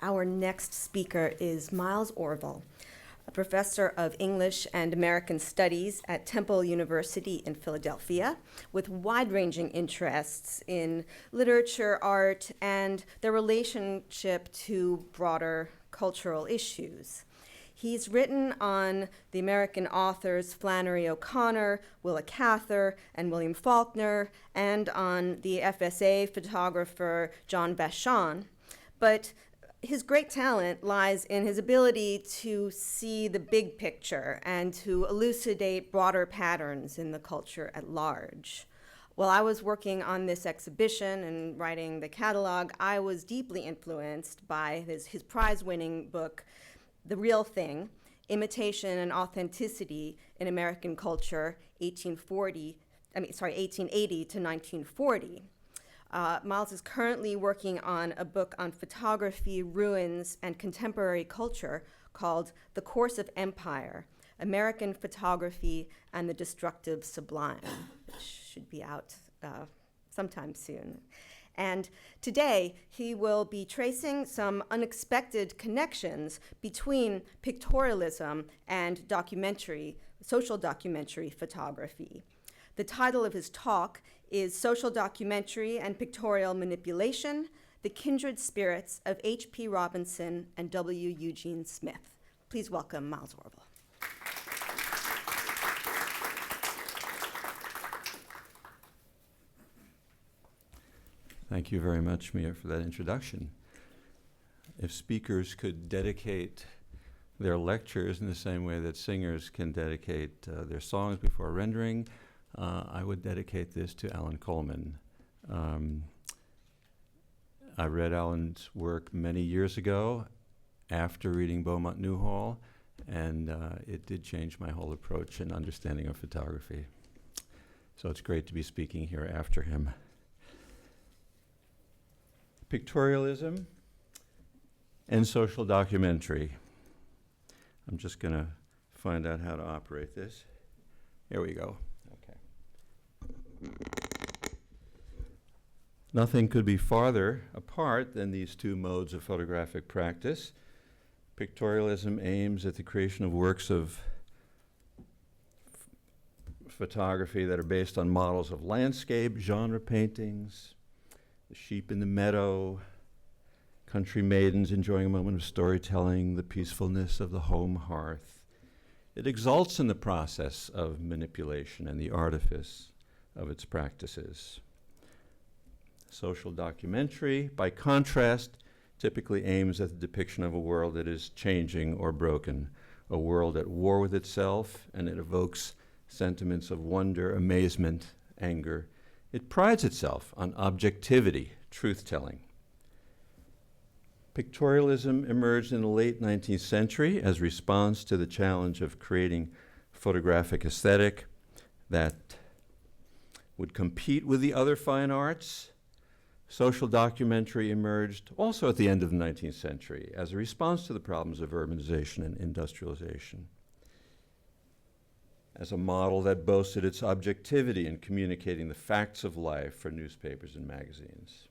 Our next speaker is Miles Orvell, a professor of English and American Studies at Temple University in Philadelphia, with wide-ranging interests in literature, art, and their relationship to broader cultural issues. He's written on the American authors Flannery O'Connor, Willa Cather, and William Faulkner, and on the FSA photographer John Vachon. But his great talent lies in his ability to see the big picture and to elucidate broader patterns in the culture at large. While I was working on this exhibition and writing the catalog, I was deeply influenced by his prize-winning book, The Real Thing, Imitation and Authenticity in American Culture, 1880 to 1940. Miles is currently working on a book on photography, ruins, and contemporary culture called The Course of Empire, American Photography and the Destructive Sublime, which should be out sometime soon. And today, he will be tracing some unexpected connections between pictorialism and social documentary photography. The title of his talk is Social Documentary and Pictorial Manipulation, The Kindred Spirits of H.P. Robinson and W. Eugene Smith. Please welcome Miles Orvell. Thank you very much, Mia, for that introduction. If speakers could dedicate their lectures in the same way that singers can dedicate their songs before rendering, I would dedicate this to Alan Coleman. I read Alan's work many years ago after reading Beaumont Newhall, and it did change my whole approach and understanding of photography. So it's great to be speaking here after him. Pictorialism and social documentary. I'm just going to find out how to operate this. Here we go. Okay. Nothing could be farther apart than these two modes of photographic practice. Pictorialism aims at the creation of works of photography that are based on models of landscape, genre paintings, the sheep in the meadow, country maidens enjoying a moment of storytelling, the peacefulness of the home hearth. It exalts in the process of manipulation and the artifice of its practices. Social documentary, by contrast, typically aims at the depiction of a world that is changing or broken, a world at war with itself, and it evokes sentiments of wonder, amazement, anger. It prides itself on objectivity, truth-telling. Pictorialism emerged in the late 19th century as response to the challenge of creating photographic aesthetic that would compete with the other fine arts. Social documentary emerged also at the end of the 19th century as a response to the problems of urbanization and industrialization, as a model that boasted its objectivity in communicating the facts of life for newspapers and magazines.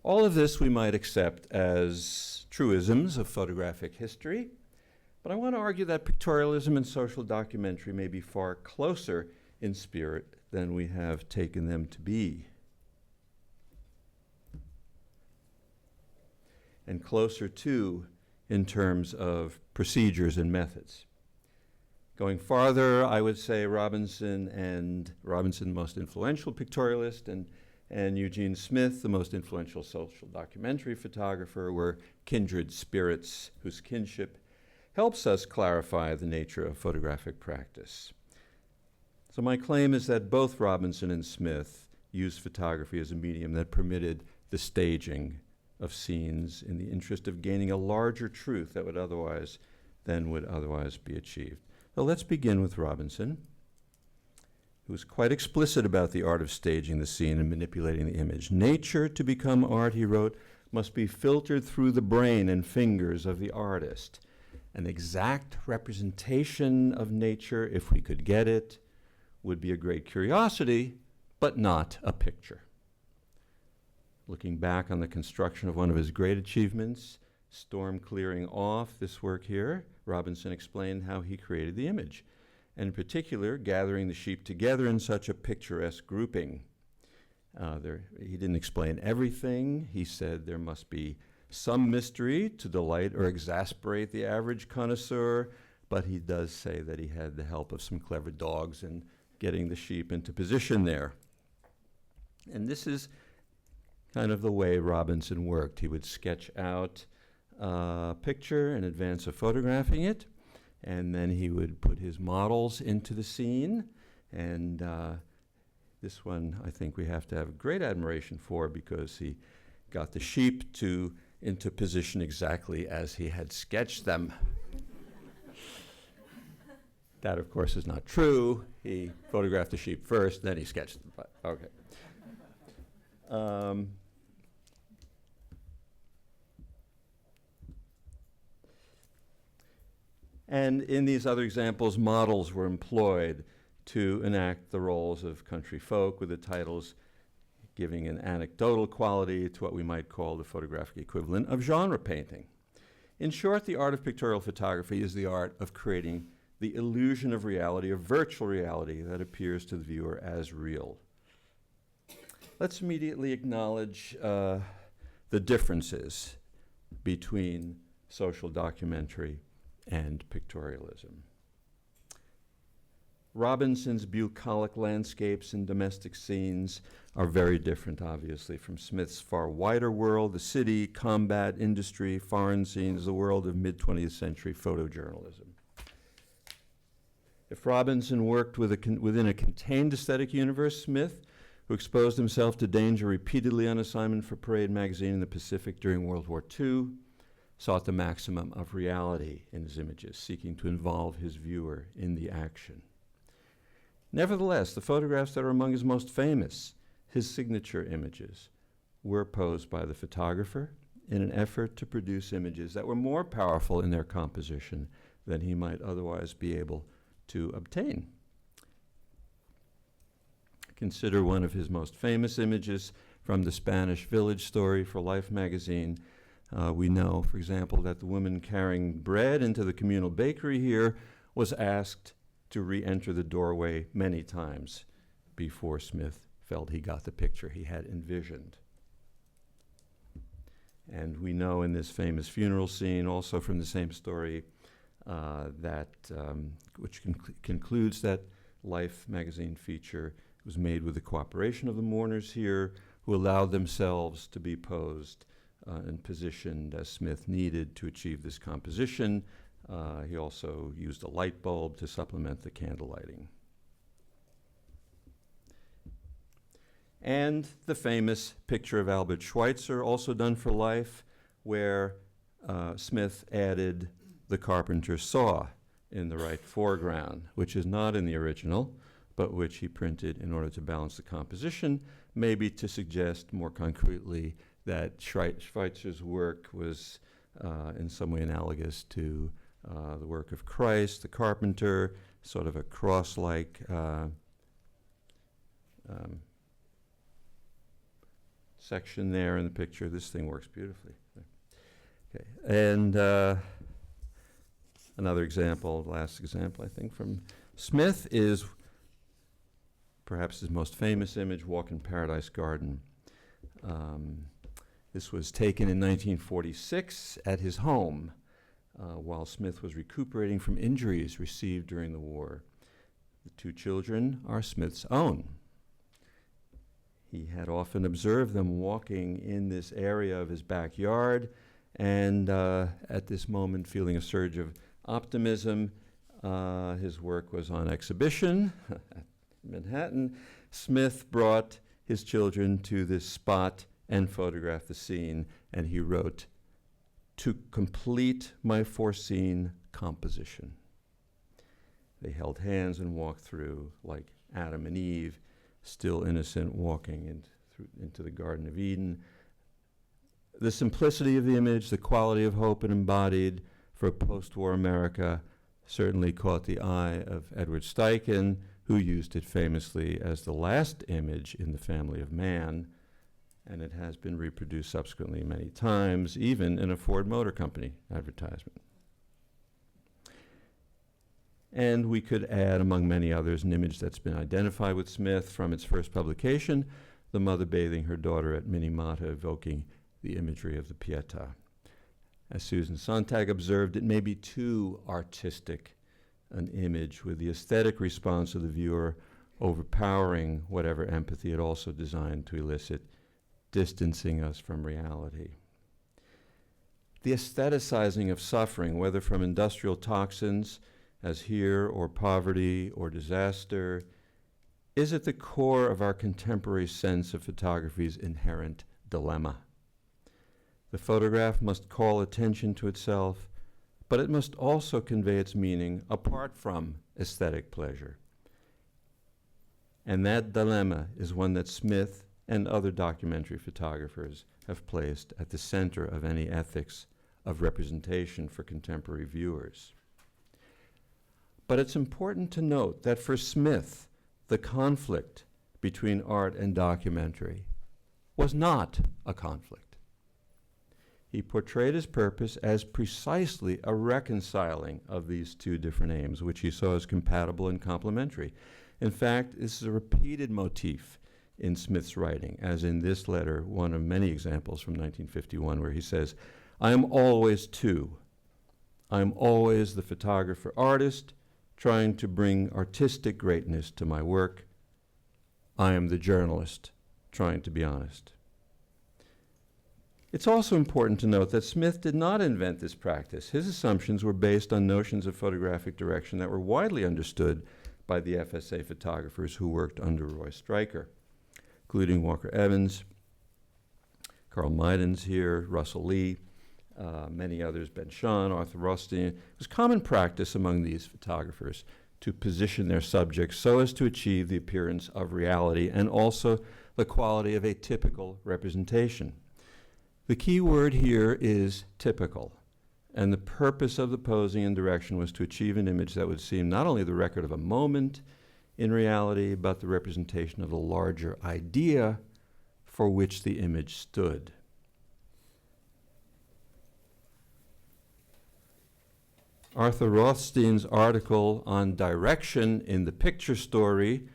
All of this we might accept as truisms of photographic history, but I want to argue that pictorialism and social documentary may be far closer in spirit than we have taken them to be, and closer too in terms of procedures and methods. Going farther, I would say Robinson, the most influential pictorialist, and Eugene Smith, the most influential social documentary photographer, were kindred spirits whose kinship helps us clarify the nature of photographic practice. So my claim is that both Robinson and Smith used photography as a medium that permitted the staging of scenes in the interest of gaining a larger truth that would otherwise be achieved. So let's begin with Robinson, who was quite explicit about the art of staging the scene and manipulating the image. Nature, to become art, he wrote, must be filtered through the brain and fingers of the artist. An exact representation of nature, if we could get it, would be a great curiosity, but not a picture. looking back on the construction of one of his great achievements, storm clearing off this work here, Robinson explained how he created the image, and in particular, gathering the sheep together in such a picturesque grouping. He didn't explain everything. He said there must be some mystery to delight or exasperate the average connoisseur, but he does say that he had the help of some clever dogs in getting the sheep into position there. And this is kind of the way Robinson worked. He would sketch out a picture in advance of photographing it, and then he would put his models into the scene. And this one I think we have to have great admiration for, because he got the sheep into position exactly as he had sketched them. That, of course, is not true. He photographed the sheep first, then he sketched them. But, okay. And in these other examples, models were employed to enact the roles of country folk, with the titles giving an anecdotal quality to what we might call the photographic equivalent of genre painting. In short, the art of pictorial photography is the art of creating the illusion of reality, of virtual reality that appears to the viewer as real. Let's immediately acknowledge the differences between social documentary and pictorialism. Robinson's bucolic landscapes and domestic scenes are very different, obviously, from Smith's far wider world, the city, combat, industry, foreign scenes, the world of mid-20th century photojournalism. If Robinson worked within a contained aesthetic universe, Smith, who exposed himself to danger repeatedly on assignment for Parade magazine in the Pacific during World War II, sought the maximum of reality in his images, seeking to involve his viewer in the action. Nevertheless, the photographs that are among his most famous, his signature images, were posed by the photographer in an effort to produce images that were more powerful in their composition than he might otherwise be able to obtain. Consider one of his most famous images from the Spanish village story for Life magazine. We know, for example, that the woman carrying bread into the communal bakery here was asked to re-enter the doorway many times before Smith felt he got the picture he had envisioned. And we know in this famous funeral scene, also from the same story, which concludes that Life magazine feature was made with the cooperation of the mourners here, who allowed themselves to be posed and positioned as Smith needed to achieve this composition. He also used a light bulb to supplement the candle lighting. And the famous picture of Albert Schweitzer, also done for Life, where Smith added the carpenter's saw in the right foreground, which is not in the original, but which he printed in order to balance the composition, maybe to suggest more concretely that Schweitzer's work was in some way analogous to the work of Christ, the carpenter, sort of a cross-like section there in the picture. This thing works beautifully. Okay. And another example, last example, I think, from Smith is perhaps his most famous image, Walk in Paradise Garden. This was taken in 1946 at his home while Smith was recuperating from injuries received during the war. The two children are Smith's own. He had often observed them walking in this area of his backyard, and at this moment, feeling a surge of optimism, his work was on exhibition at Manhattan. Smith brought his children to this spot and photographed the scene, and he wrote, "To complete my foreseen composition." They held hands and walked through like Adam and Eve, still innocent, walking into the Garden of Eden. The simplicity of the image, the quality of hope it embodied for post-war America certainly caught the eye of Edward Steichen, who used it famously as the last image in the family of man, and it has been reproduced subsequently many times, even in a Ford Motor Company advertisement. And we could add, among many others, an image that's been identified with Smith from its first publication, the mother bathing her daughter at Minamata, evoking the imagery of the Pietà. As Susan Sontag observed, it may be too artistic an image, with the aesthetic response of the viewer overpowering whatever empathy it also designed to elicit, distancing us from reality. The aestheticizing of suffering, whether from industrial toxins, as here, or poverty, or disaster, is at the core of our contemporary sense of photography's inherent dilemma. The photograph must call attention to itself, but it must also convey its meaning apart from aesthetic pleasure. And that dilemma is one that Smith and other documentary photographers have placed at the center of any ethics of representation for contemporary viewers. But it's important to note that for Smith, the conflict between art and documentary was not a conflict. He portrayed his purpose as precisely a reconciling of these two different aims, which he saw as compatible and complementary. In fact, this is a repeated motif in Smith's writing, as in this letter, one of many examples from 1951, where he says, "I am always two. I am always the photographer-artist, trying to bring artistic greatness to my work. I am the journalist, trying to be honest." It's also important to note that Smith did not invent this practice. His assumptions were based on notions of photographic direction that were widely understood by the FSA photographers who worked under Roy Stryker, including Walker Evans, Carl Meidens here, Russell Lee, many others, Ben Shahn, Arthur Rothstein. It was common practice among these photographers to position their subjects so as to achieve the appearance of reality and also the quality of a typical representation. The key word here is typical, and the purpose of the posing and direction was to achieve an image that would seem not only the record of a moment in reality, but the representation of the larger idea for which the image stood. Arthur Rothstein's article on direction in the Picture Story,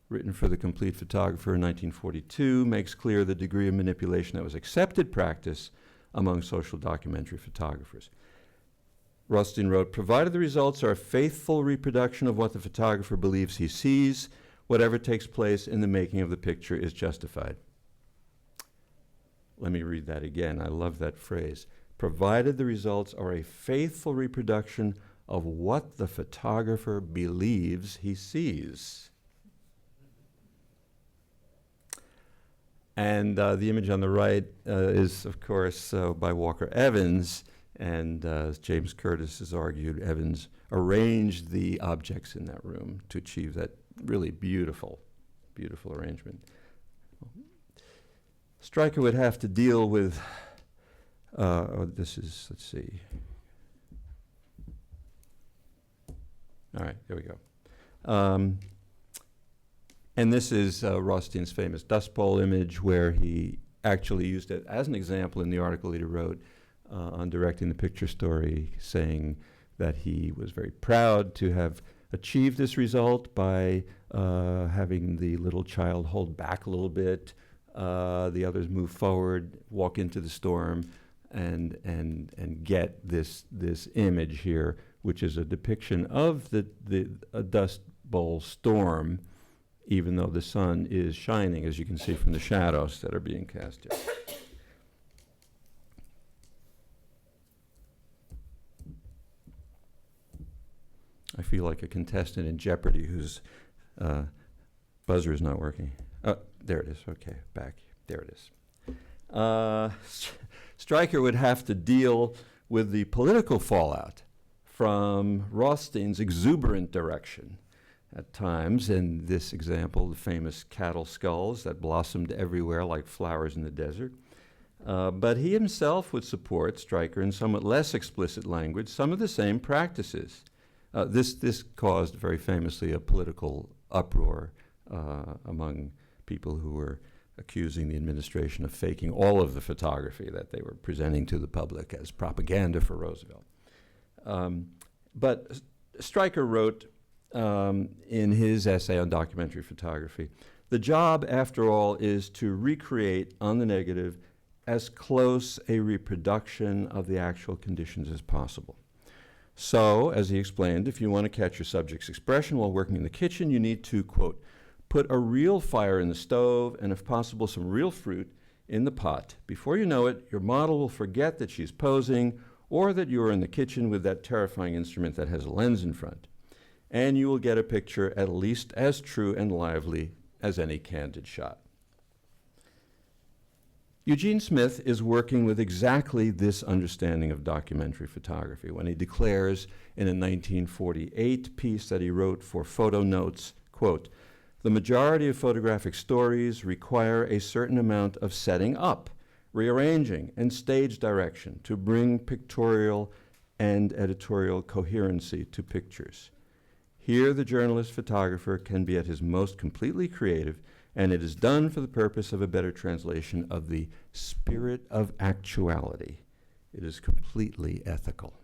written for The Complete Photographer in 1942, makes clear the degree of manipulation that was accepted practice among social documentary photographers. Rothstein wrote, "Provided the results are a faithful reproduction of what the photographer believes he sees, whatever takes place in the making of the picture is justified." Let me read that again. I love that phrase. Provided the results are a faithful reproduction of what the photographer believes he sees. And the image on the right is, of course, by Walker Evans. And as James Curtis has argued, Evans arranged the objects in that room to achieve that really beautiful, beautiful arrangement. Stryker would have to deal with, let's see. All right, there we go. And this is Rothstein's famous Dust Bowl image, where he actually used it as an example in the article he wrote on directing the Picture Story, saying that he was very proud to have achieved this result by having the little child hold back a little bit, the others move forward, walk into the storm, and get this image here, which is a depiction of the Dust Bowl storm, even though the sun is shining, as you can see from the shadows that are being cast here. I feel like a contestant in Jeopardy whose buzzer is not working. Oh, there it is. Okay, back. There it is. Stryker would have to deal with the political fallout from Rothstein's exuberant direction at times. In this example, the famous cattle skulls that blossomed everywhere like flowers in the desert. But he himself would support, Stryker in somewhat less explicit language, some of the same practices. This caused very famously a political uproar among people who were accusing the administration of faking all of the photography that they were presenting to the public as propaganda for Roosevelt. But Stryker wrote in his essay on documentary photography, the job, after all, is to recreate on the negative as close a reproduction of the actual conditions as possible. So, as he explained, if you want to catch your subject's expression while working in the kitchen, you need to, quote, put a real fire in the stove and, if possible, some real fruit in the pot. Before you know it, your model will forget that she's posing or that you are in the kitchen with that terrifying instrument that has a lens in front. And you will get a picture at least as true and lively as any candid shot. Eugene Smith is working with exactly this understanding of documentary photography when he declares in a 1948 piece that he wrote for Photo Notes, quote, the majority of photographic stories require a certain amount of setting up, rearranging, and stage direction to bring pictorial and editorial coherency to pictures. Here, the journalist-photographer can be at his most completely creative, and it is done for the purpose of a better translation of the spirit of actuality. It is completely ethical.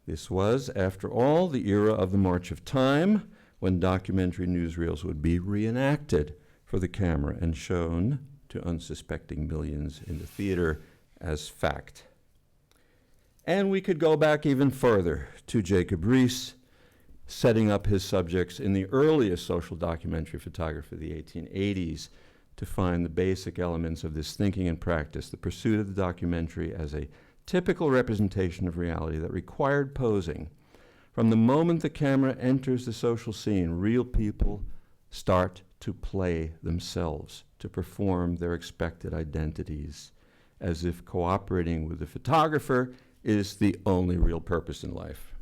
This was, after all, the era of the March of Time, when documentary newsreels would be reenacted for the camera and shown to unsuspecting millions in the theater as fact. And we could go back even further to Jacob Riis, setting up his subjects in the earliest social documentary photography of the 1880s to find the basic elements of this thinking and practice, the pursuit of the documentary as a typical representation of reality that required posing. From the moment the camera enters the social scene, real people start to play themselves, to perform their expected identities, as if cooperating with the photographer is the only real purpose in life.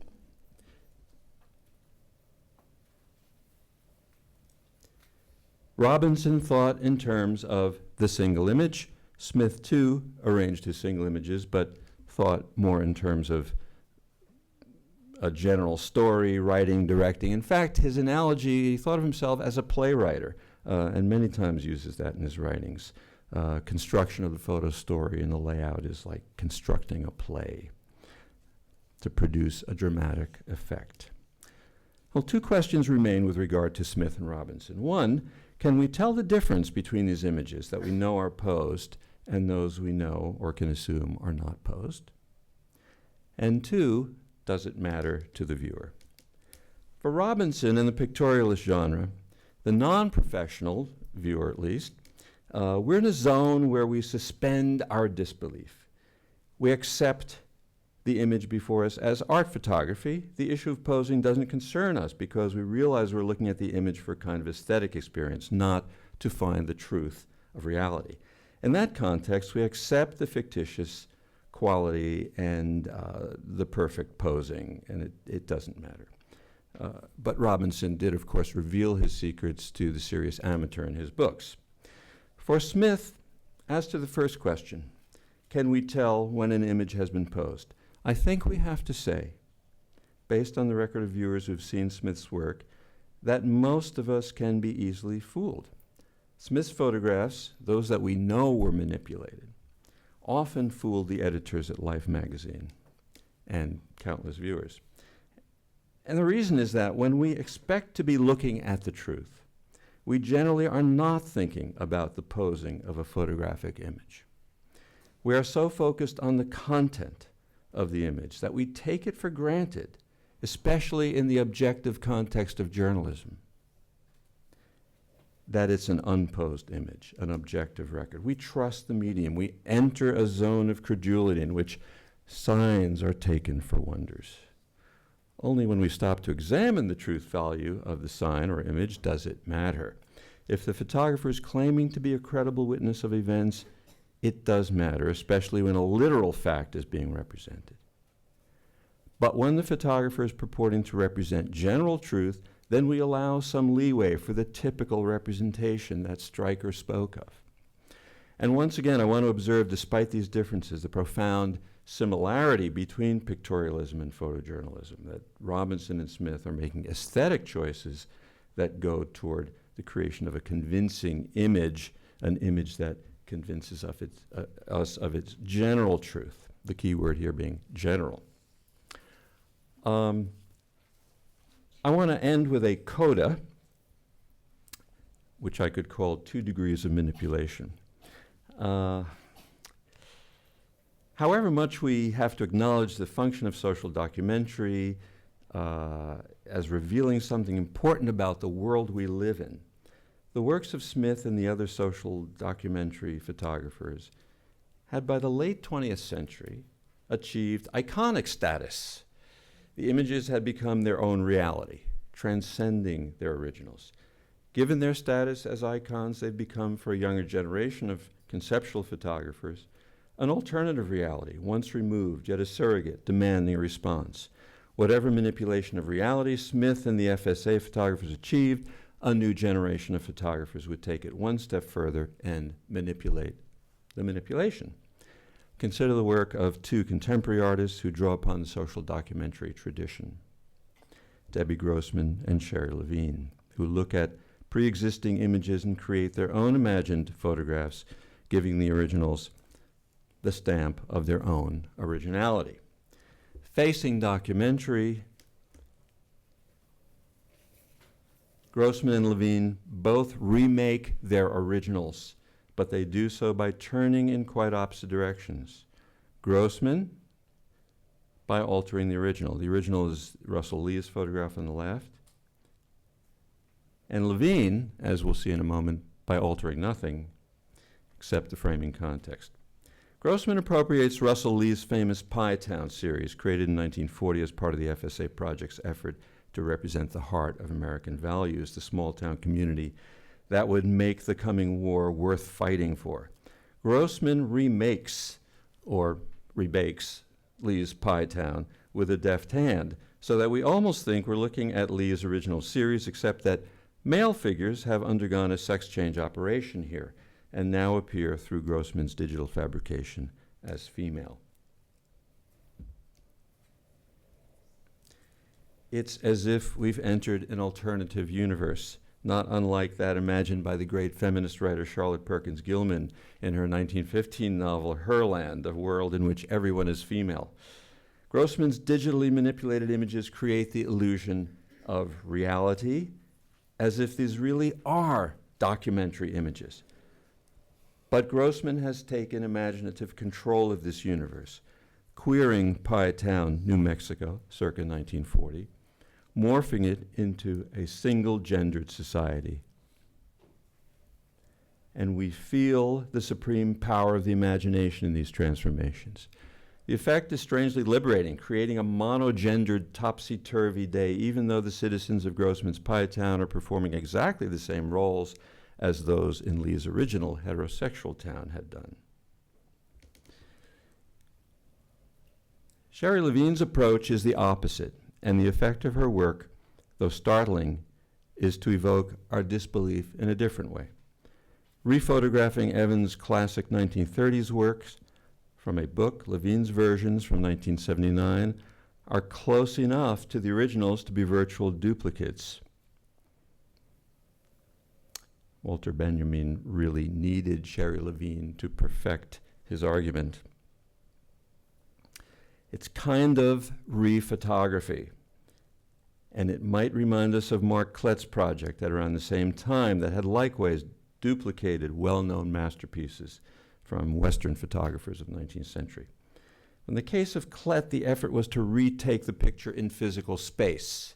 Robinson thought in terms of the single image. Smith, too, arranged his single images, but thought more in terms of a general story, writing, directing. In fact, his analogy, he thought of himself as a playwright, and many times uses that in his writings. Construction of the photo story and the layout is like constructing a play to produce a dramatic effect. Well, two questions remain with regard to Smith and Robinson. One, can we tell the difference between these images that we know are posed and those we know or can assume are not posed? And two, does it matter to the viewer? For Robinson in the pictorialist genre, the non-professional viewer at least, we're in a zone where we suspend our disbelief. We accept the image before us as art photography. The issue of posing doesn't concern us because we realize we're looking at the image for a kind of aesthetic experience, not to find the truth of reality. In that context, we accept the fictitious quality and the perfect posing, and it doesn't matter. But Robinson did, of course, reveal his secrets to the serious amateur in his books. For Smith, as to the first question, can we tell when an image has been posed? I think we have to say, based on the record of viewers who've seen Smith's work, that most of us can be easily fooled. Smith's photographs, those that we know were manipulated, often fooled the editors at Life magazine and countless viewers. And the reason is that when we expect to be looking at the truth, we generally are not thinking about the posing of a photographic image. We are so focused on the content of the image that we take it for granted, especially in the objective context of journalism, that it's an unposed image, an objective record. We trust the medium. We enter a zone of credulity in which signs are taken for wonders. Only when we stop to examine the truth value of the sign or image does it matter. If the photographer is claiming to be a credible witness of events, it does matter, especially when a literal fact is being represented. But when the photographer is purporting to represent general truth, then we allow some leeway for the typical representation that Stryker spoke of. And once again, I want to observe, despite these differences, the profound similarity between pictorialism and photojournalism, that Robinson and Smith are making aesthetic choices that go toward the creation of a convincing image, an image that convinces us of its general truth, the key word here being general. I want to end with a coda, which I could call 2 degrees of manipulation. However much we have to acknowledge the function of social documentary as revealing something important about the world we live in, the works of Smith and the other social documentary photographers had by the late 20th century achieved iconic status. The images had become their own reality, transcending their originals. Given their status as icons, they've become, for a younger generation of conceptual photographers, an alternative reality, once removed, yet a surrogate, demanding a response. Whatever manipulation of reality Smith and the FSA photographers achieved, a new generation of photographers would take it one step further and manipulate the manipulation. Consider the work of 2 contemporary artists who draw upon the social documentary tradition, Debbie Grossman and Sherry Levine, who look at pre-existing images and create their own imagined photographs, giving the originals the stamp of their own originality. Facing documentary, Grossman and Levine both remake their originals, but they do so by turning in quite opposite directions. Grossman, by altering the original. The original is Russell Lee's photograph on the left. And Levine, as we'll see in a moment, by altering nothing except the framing context. Grossman appropriates Russell Lee's famous Pie Town series, created in 1940 as part of the FSA project's effort to represent the heart of American values, the small-town community that would make the coming war worth fighting for. Grossman remakes, or rebakes, Lee's Pie Town with a deft hand, so that we almost think we're looking at Lee's original series, except that male figures have undergone a sex change operation here, and now appear through Grossman's digital fabrication as female. It's as if we've entered an alternative universe, not unlike that imagined by the great feminist writer Charlotte Perkins Gilman in her 1915 novel Herland, a world in which everyone is female. Grossman's digitally manipulated images create the illusion of reality, as if these really are documentary images. But Grossman has taken imaginative control of this universe, queering Pie Town, New Mexico, circa 1940, morphing it into a single-gendered society. And we feel the supreme power of the imagination in these transformations. The effect is strangely liberating, creating a monogendered, topsy-turvy day, even though the citizens of Grossman's Pie Town are performing exactly the same roles as those in Lee's original heterosexual town had done. Sherry Levine's approach is the opposite, and the effect of her work, though startling, is to evoke our disbelief in a different way. Rephotographing Evans' classic 1930s works from a book, Levine's versions from 1979, are close enough to the originals to be virtual duplicates. Walter Benjamin really needed Sherry Levine to perfect his argument. It's kind of re-photography, and it might remind us of Mark Kletz's project at around the same time that had likewise duplicated well-known masterpieces from Western photographers of the 19th century. In the case of Klett, the effort was to retake the picture in physical space,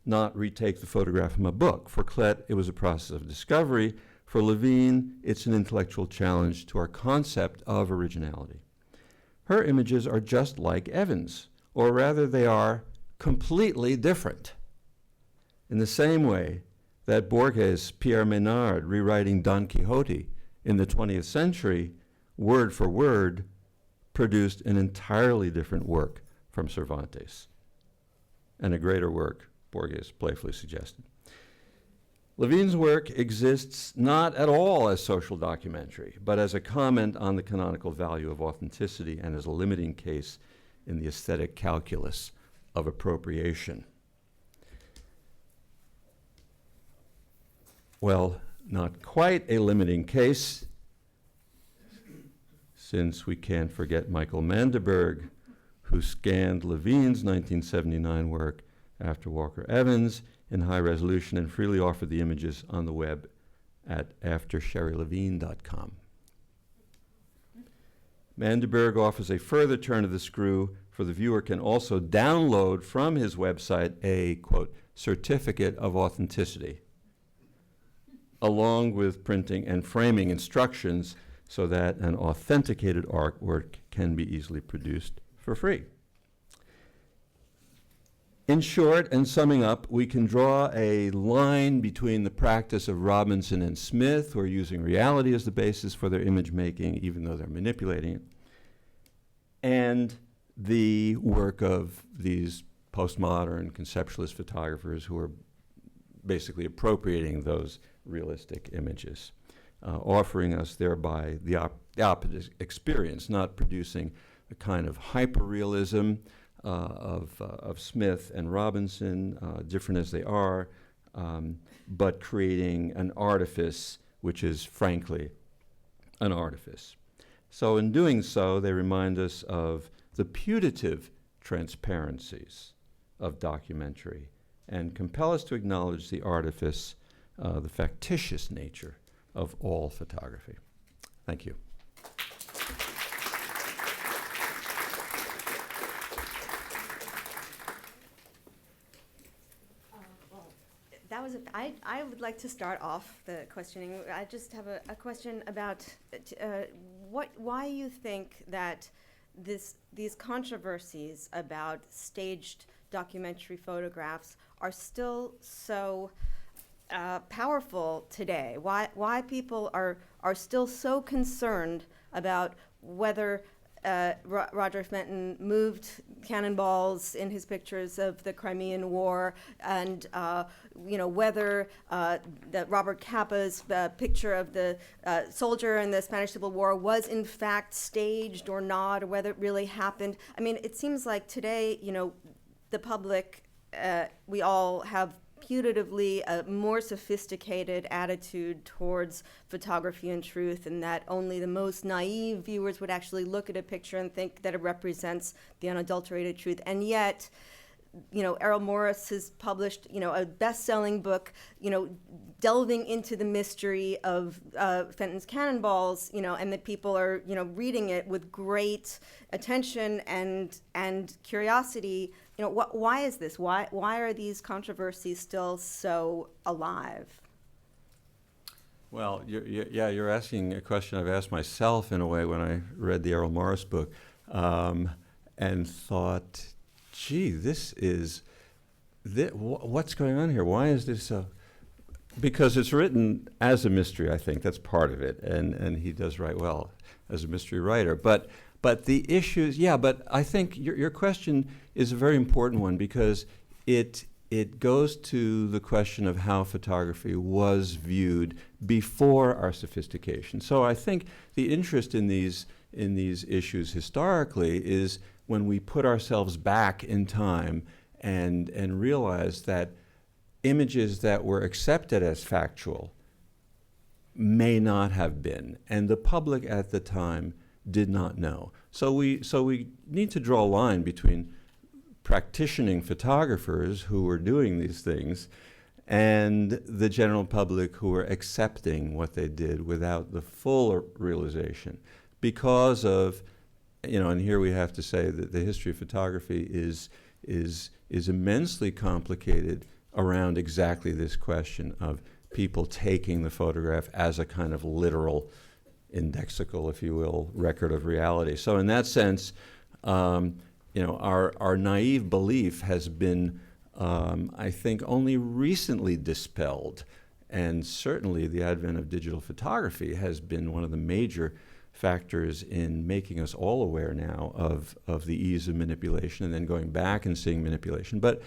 not retake the photograph from a book. For Klett, it was a process of discovery. For Levine, it's an intellectual challenge to our concept of originality. Her images are just like Evans', or rather they are completely different. In the same way that Borges' Pierre Menard rewriting Don Quixote in the 20th century, word for word, produced an entirely different work from Cervantes, and a greater work, Borges playfully suggested. Levine's work exists not at all as social documentary, but as a comment on the canonical value of authenticity and as a limiting case in the aesthetic calculus of appropriation. well, not quite a limiting case, since we can't forget Michael Mandelberg, who scanned Levine's 1979 work after Walker Evans in high resolution and freely offered the images on the web at aftersherrylevine.com. Mandelberg offers a further turn of the screw, for the viewer can also download from his website a, quote, certificate of authenticity, along with printing and framing instructions so that an authenticated artwork can be easily produced for free. In short, and summing up, we can draw a line between the practice of Robinson and Smith, who are using reality as the basis for their image making, even though they're manipulating it, and the work of these postmodern conceptualist photographers who are basically appropriating those realistic images, offering us thereby the opposite experience, not producing the kind of hyperrealism of Smith and Robinson, different as they are, but creating an artifice which is frankly an artifice. So in doing so, they remind us of the putative transparencies of documentary and compel us to acknowledge the artifice, the factitious nature of all photography. Thank you. I would like to start off the questioning. I just have a question about why you think that these controversies about staged documentary photographs are still so powerful today. Why people are still so concerned about whether Roger Fenton moved cannonballs in his pictures of the Crimean War, and whether that Robert Capa's picture of the soldier in the Spanish Civil War was in fact staged or not, or whether it really happened. I mean, it seems like today, the public, we all have putatively a more sophisticated attitude towards photography and truth, and that only the most naive viewers would actually look at a picture and think that it represents the unadulterated truth. And yet, Errol Morris has published, a best-selling book, delving into the mystery of Fenton's cannonballs, and that people are, reading it with great attention and curiosity. Why is this? Why are these controversies still so alive? Well, you're asking a question I've asked myself in a way when I read the Errol Morris book, and thought, gee, what's going on here? Why is this so? Because it's written as a mystery, I think. That's part of it, and he does write well as a mystery writer. But the issues, but I think your question is a very important one, because it goes to the question of how photography was viewed before our sophistication. So I think the interest in these issues historically is when we put ourselves back in time and realize that images that were accepted as factual may not have been, and the public at the time did not know. So we need to draw a line between practicing photographers who were doing these things and the general public who were accepting what they did without the full realization. Because of, and here we have to say that the history of photography is immensely complicated around exactly this question of people taking the photograph as a kind of literal, indexical, if you will, record of reality. So in that sense, our naive belief has been, I think, only recently dispelled. And certainly the advent of digital photography has been one of the major factors in making us all aware now of the ease of manipulation, and then going back and seeing manipulation. But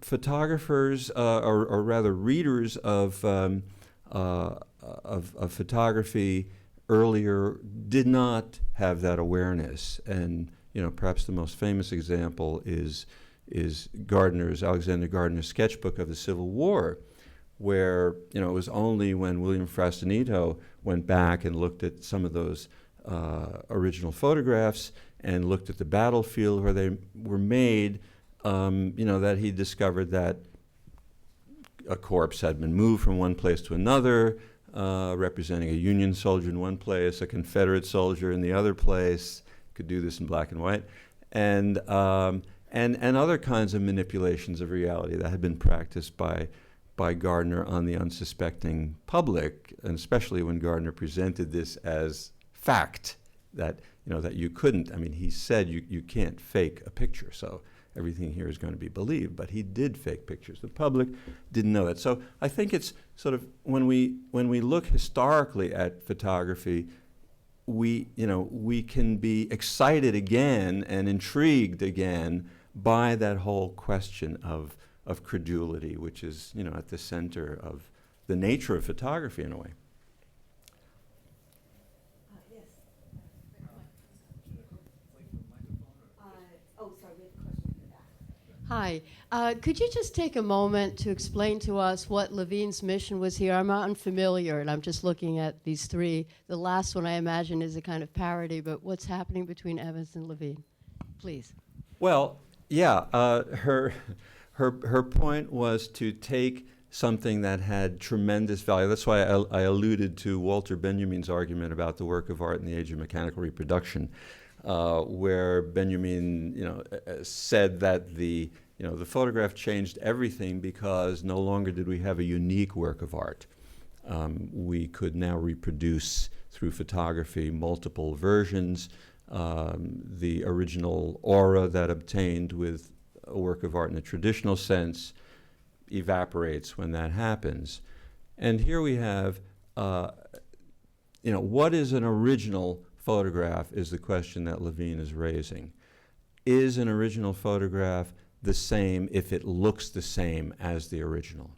photographers, or rather readers of photography earlier did not have that awareness. And perhaps the most famous example is Alexander Gardner's sketchbook of the Civil War, where, you know, it was only when William Frastinito went back and looked at some of those original photographs and looked at the battlefield where they were made, you know, that he discovered that a corpse had been moved from one place to another, representing a Union soldier in one place, a Confederate soldier in the other place. Could do this in black and white, and other kinds of manipulations of reality that had been practiced by Gardner on the unsuspecting public, and especially when Gardner presented this as fact, that, you know, that you couldn't. I mean, he said you can't fake a picture, so everything here is going to be believed. But he did fake pictures. The public didn't know that. So I think it's sort of when we look historically at photography, we can be excited again and intrigued again by that whole question of credulity, which is, you know, at the center of the nature of photography in a way. Yes. Oh, sorry, we have a question in the back. Hi. Could you just take a moment to explain to us what Levine's mission was here? I'm unfamiliar, and I'm just looking at these three. The last one, I imagine, is a kind of parody, but what's happening between Evans and Levine? Please. Well, yeah, her point was to take something that had tremendous value. That's why I alluded to Walter Benjamin's argument about the work of art in the age of mechanical reproduction, where Benjamin, you know, said that the photograph changed everything because no longer did we have a unique work of art. We could now reproduce through photography multiple versions. The original aura that obtained with a work of art in a traditional sense evaporates when that happens. And here we have, what is an original photograph is the question that Levine is raising. Is an original photograph the same if it looks the same as the original?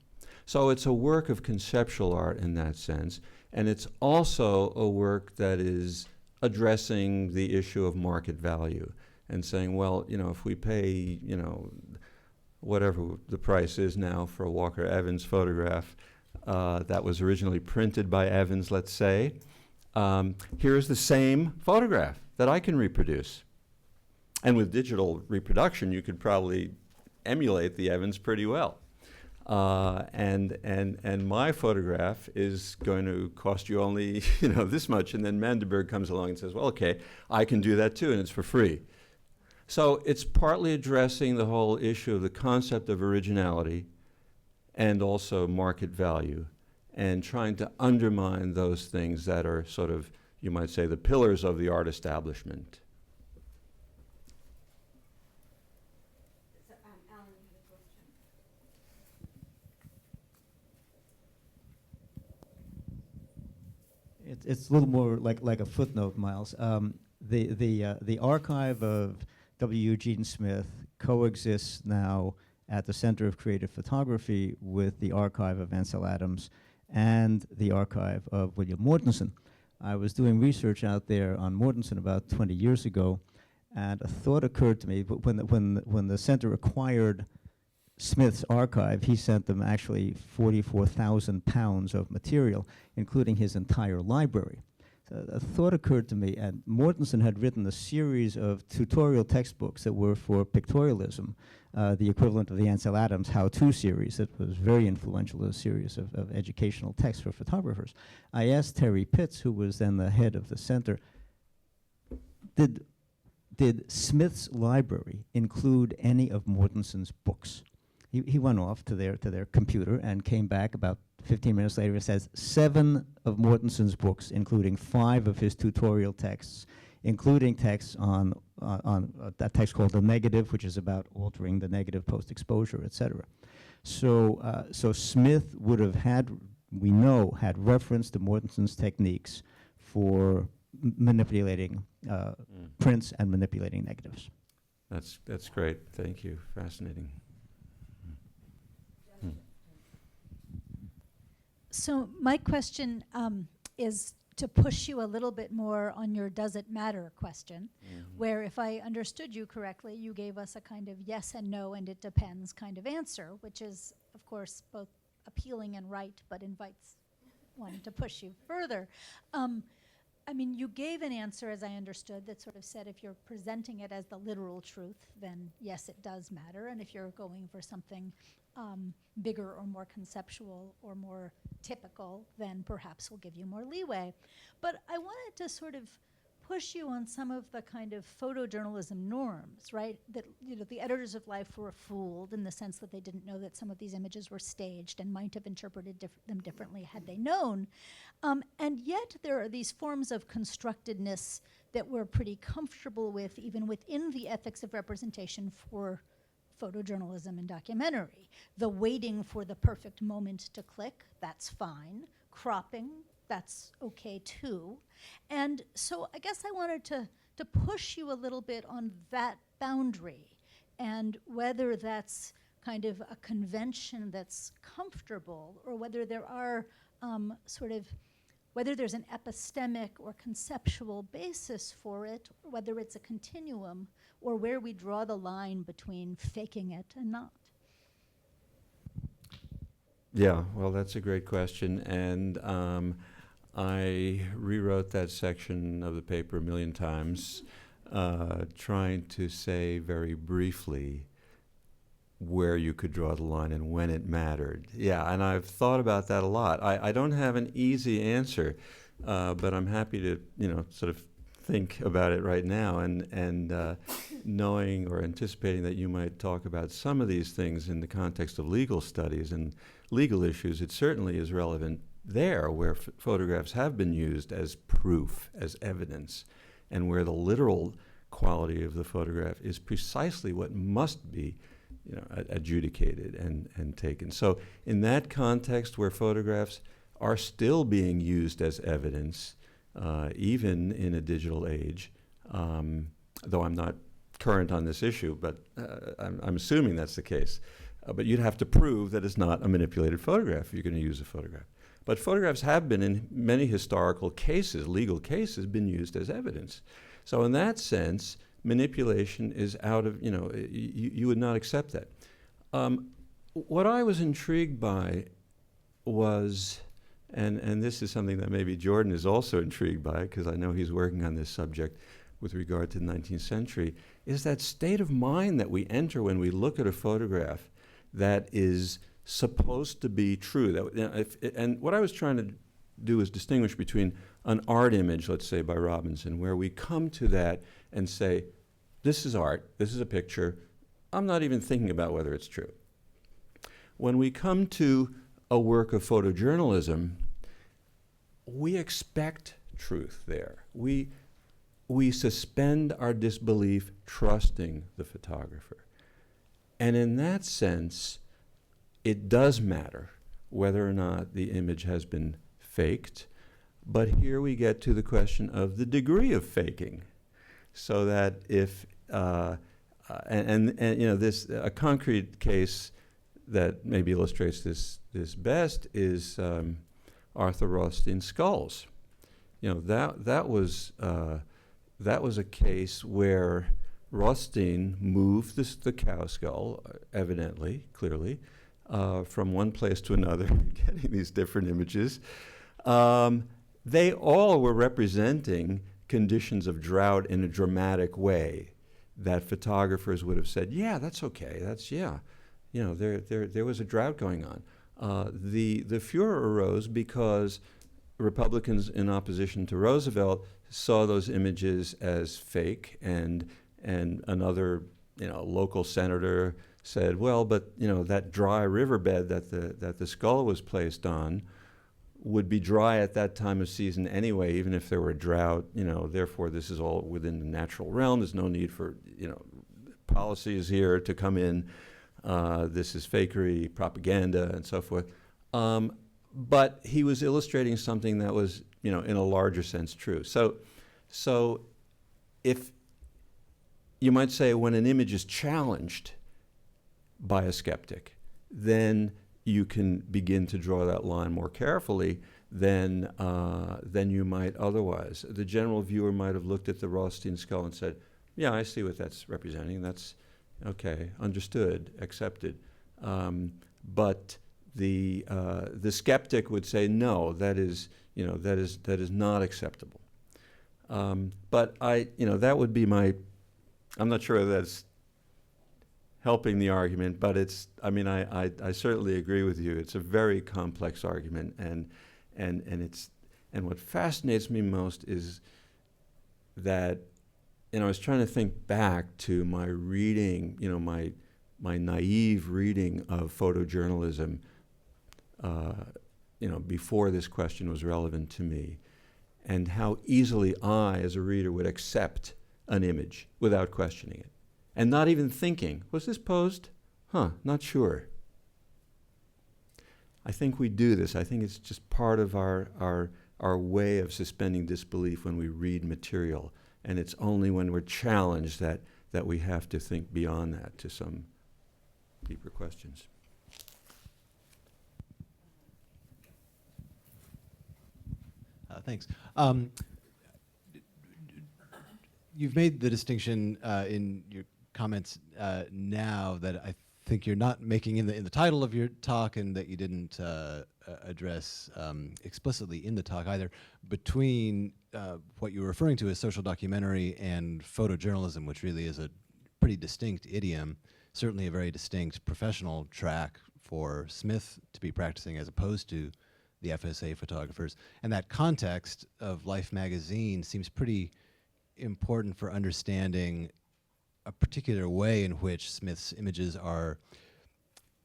So it's a work of conceptual art in that sense, and it's also a work that is addressing the issue of market value and saying, well, if we pay, whatever the price is now for a Walker Evans photograph that was originally printed by Evans, let's say, here's the same photograph that I can reproduce. And with digital reproduction, you could probably emulate the Evans pretty well. And my photograph is going to cost you only this much, and then Mandelberg comes along and says, well, okay, I can do that too, and it's for free. So it's partly addressing the whole issue of the concept of originality and also market value, and trying to undermine those things that are sort of, you might say, the pillars of the art establishment. Alan, you have a question? It's a little more like a footnote, Miles. The archive of W. Eugene Smith coexists now at the Center of Creative Photography with the archive of Ansel Adams and the archive of William Mortensen. I was doing research out there on Mortensen about 20 years ago, and a thought occurred to me. But when the center acquired Smith's archive, he sent them actually 44,000 pounds of material, including his entire library. So a thought occurred to me, and Mortensen had written a series of tutorial textbooks that were for pictorialism, the equivalent of the Ansel Adams how-to series that was very influential, a series of educational texts for photographers. I asked Terry Pitts, who was then the head of the center, did Smith's library include any of Mortensen's books? He went off to their computer and came back about 15 minutes later. It says 7 of Mortensen's books, including 5 of his tutorial texts, including texts on that text called The Negative, which is about altering the negative post-exposure, etc. So Smith would have had reference to Mortensen's techniques for manipulating prints and manipulating negatives. That's great. Thank you. Fascinating. So my question is to push you a little bit more on your does it matter question, where if I understood you correctly, you gave us a kind of yes and no and it depends kind of answer, which is, of course, both appealing and right, but invites one to push you further. I mean, you gave an answer, as I understood, that sort of said if you're presenting it as the literal truth, then yes, it does matter. And if you're going for something bigger or more conceptual or more typical, then perhaps we'll give you more leeway. But I wanted to sort of push you on some of the kind of photojournalism norms, right? That, you know, the editors of Life were fooled in the sense that they didn't know that some of these images were staged and might have interpreted them differently had they known. And yet there are these forms of constructedness that we're pretty comfortable with, even within the ethics of representation for photojournalism and documentary. The waiting for the perfect moment to click, that's fine. Cropping, that's okay too. And so I guess I wanted to push you a little bit on that boundary and whether that's kind of a convention that's comfortable or whether there are whether there's an epistemic or conceptual basis for it, or whether it's a continuum, or where we draw the line between faking it and not. Yeah, well, that's a great question, and I rewrote that section of the paper a million times, trying to say very briefly where you could draw the line and when it mattered. Yeah, and I've thought about that a lot. I don't have an easy answer, but I'm happy to, you know, sort of think about it right now, and knowing or anticipating that you might talk about some of these things in the context of legal studies and legal issues, it certainly is relevant there where photographs have been used as proof, as evidence, and where the literal quality of the photograph is precisely what must be, you know, adjudicated and taken. So in that context where photographs are still being used as evidence, even in a digital age, though I'm not current on this issue, but I'm assuming that's the case. But you'd have to prove that it's not a manipulated photograph if you're going to use a photograph. But photographs have been, in many historical cases, legal cases, been used as evidence. So in that sense, manipulation is out of, you know, you would not accept that. What I was intrigued by was, and this is something that maybe Jordan is also intrigued by, because I know he's working on this subject with regard to the 19th century, is that state of mind that we enter when we look at a photograph that is supposed to be true. That, you know, and what I was trying to do is distinguish between an art image, let's say by Robinson, where we come to that and say, this is art, this is a picture, I'm not even thinking about whether it's true. When we come to a work of photojournalism, we expect truth there. We suspend our disbelief, trusting the photographer. And in that sense, it does matter whether or not the image has been faked. But here we get to the question of the degree of faking. So that if, and you know, this, a concrete case that maybe illustrates this best is Arthur Rothstein's skulls. You know, that was a case where Rothstein moved the cow skull, evidently, clearly, from one place to another, getting these different images. They all were representing conditions of drought in a dramatic way that photographers would have said, yeah, that's okay, that's, yeah. You know, there was a drought going on. The furor arose because Republicans in opposition to Roosevelt saw those images as fake, and another, you know, local senator said, well, but, you know, that dry riverbed that the skull was placed on would be dry at that time of season anyway, even if there were a drought, you know, therefore this is all within the natural realm. There's no need for, you know, policies here to come in. This is fakery, propaganda, and so forth. But he was illustrating something that was, you know, in a larger sense true. So if you might say when an image is challenged by a skeptic, then you can begin to draw that line more carefully than you might otherwise. The general viewer might have looked at the Rothstein skull and said, yeah, I see what that's representing. That's okay, understood, accepted. But the skeptic would say, no, that is not acceptable. But that would be my. I'm not sure whether that's helping the argument, but I certainly agree with you. It's a very complex argument, and what fascinates me most is that, I was trying to think back to my reading, my naive reading of photojournalism, before this question was relevant to me, and how easily I, as a reader, would accept an image without questioning it, and not even thinking, was this posed? Not sure. I think we do this. I think it's just part of our way of suspending disbelief when we read material, and it's only when we're challenged that we have to think beyond that to some deeper questions. Thanks. You've made the distinction in your comments now that I think you're not making in the title of your talk, and that you didn't address explicitly in the talk either, between what you were referring to as social documentary and photojournalism, which really is a pretty distinct idiom, certainly a very distinct professional track for Smith to be practicing as opposed to the FSA photographers. And that context of Life magazine seems pretty important for understanding a particular way in which Smith's images are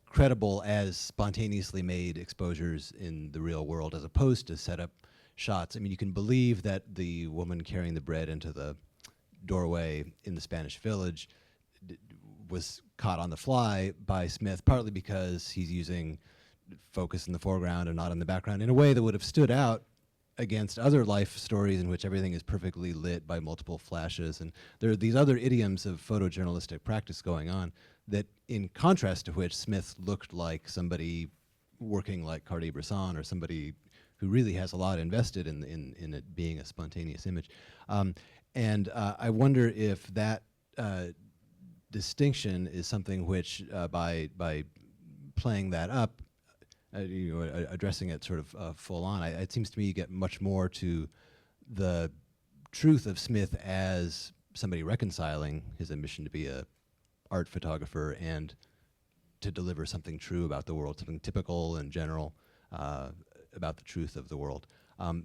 credible as spontaneously made exposures in the real world, as opposed to set up shots. I mean, you can believe that the woman carrying the bread into the doorway in the Spanish village was caught on the fly by Smith, partly because he's using focus in the foreground and not in the background in a way that would have stood out against other life stories in which everything is perfectly lit by multiple flashes. And there are these other idioms of photojournalistic practice going on that, in contrast to which, Smith looked like somebody working like Cartier-Bresson, or somebody who really has a lot invested in it being a spontaneous image. And I wonder if that distinction is something which, by playing that up, addressing it sort of full on, it seems to me you get much more to the truth of Smith as somebody reconciling his ambition to be a art photographer and to deliver something true about the world, something typical and general about the truth of the world,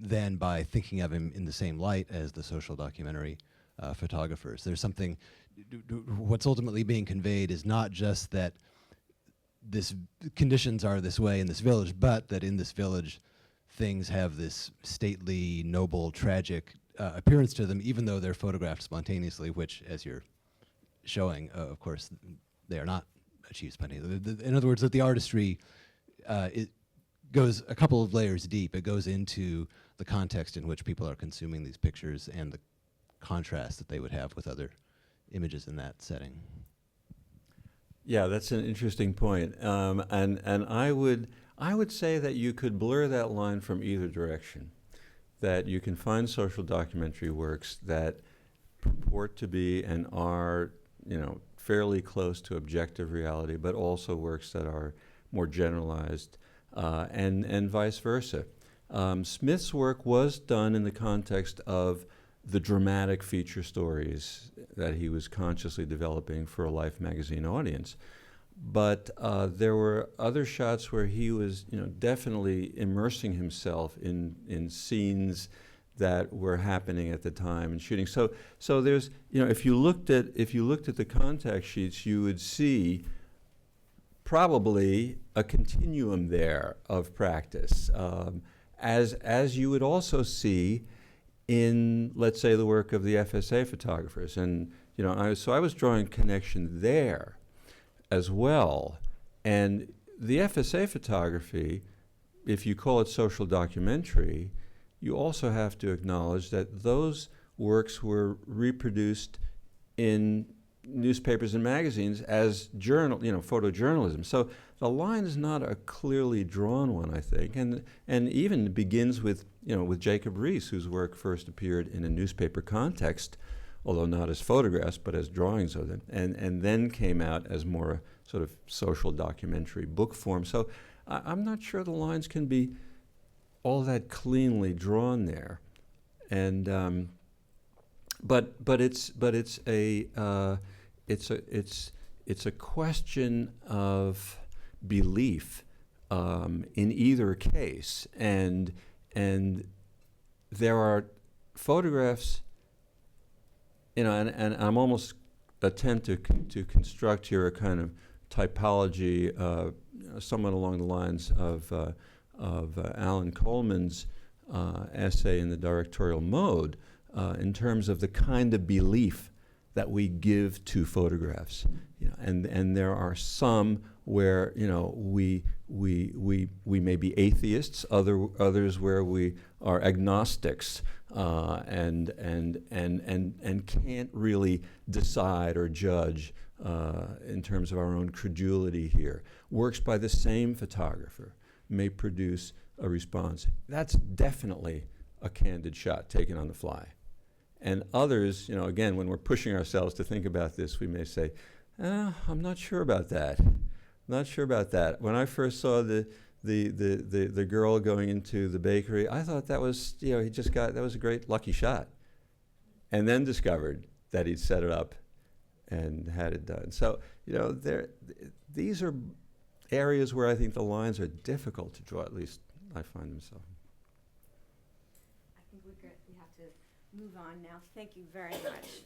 than by thinking of him in the same light as the social documentary photographers. There's something, what's ultimately being conveyed is not just that conditions are this way in this village, but that in this village things have this stately, noble, tragic appearance to them, even though they're photographed spontaneously, which, as you're showing, of course, they are not achieved spontaneously. In other words, that the artistry, it goes a couple of layers deep. It goes into the context in which people are consuming these pictures and the contrast that they would have with other images in that setting. Yeah, that's an interesting point, and I would say that you could blur that line from either direction. That you can find social documentary works that purport to be and are, fairly close to objective reality, but also works that are more generalized, and vice versa. Smith's work was done in the context of the dramatic feature stories that he was consciously developing for a Life magazine audience. But there were other shots where he was, definitely immersing himself in scenes that were happening at the time and shooting. So there's, if you looked at the contact sheets, you would see probably a continuum there of practice, as you would also see in, let's say, the work of the FSA photographers. And I was drawing connection there as well. And the FSA photography, if you call it social documentary, you also have to acknowledge that those works were reproduced in newspapers and magazines as photojournalism. So the line is not a clearly drawn one, I think, and even begins with Jacob Riis, whose work first appeared in a newspaper context, although not as photographs, but as drawings of them, and then came out as more sort of social documentary book form. So I'm not sure the lines can be all that cleanly drawn there, and but it's a question of belief in either case, and there are photographs, and I'm almost attempt to construct here a kind of typology, somewhat along the lines of Alan Coleman's essay in the directorial mode, in terms of the kind of belief that we give to photographs. And there are some where we may be atheists, others where we are agnostics, and can't really decide or judge in terms of our own credulity here. Works by the same photographer may produce a response. That's definitely a candid shot taken on the fly. And others, again, when we're pushing ourselves to think about this, we may say, I'm not sure about that. Not sure about that. When I first saw the girl going into the bakery, I thought that was, that was a great lucky shot. And then discovered that he'd set it up and had it done. So, these are areas where I think the lines are difficult to draw, at least I find them so. I think we have to move on now. Thank you very much.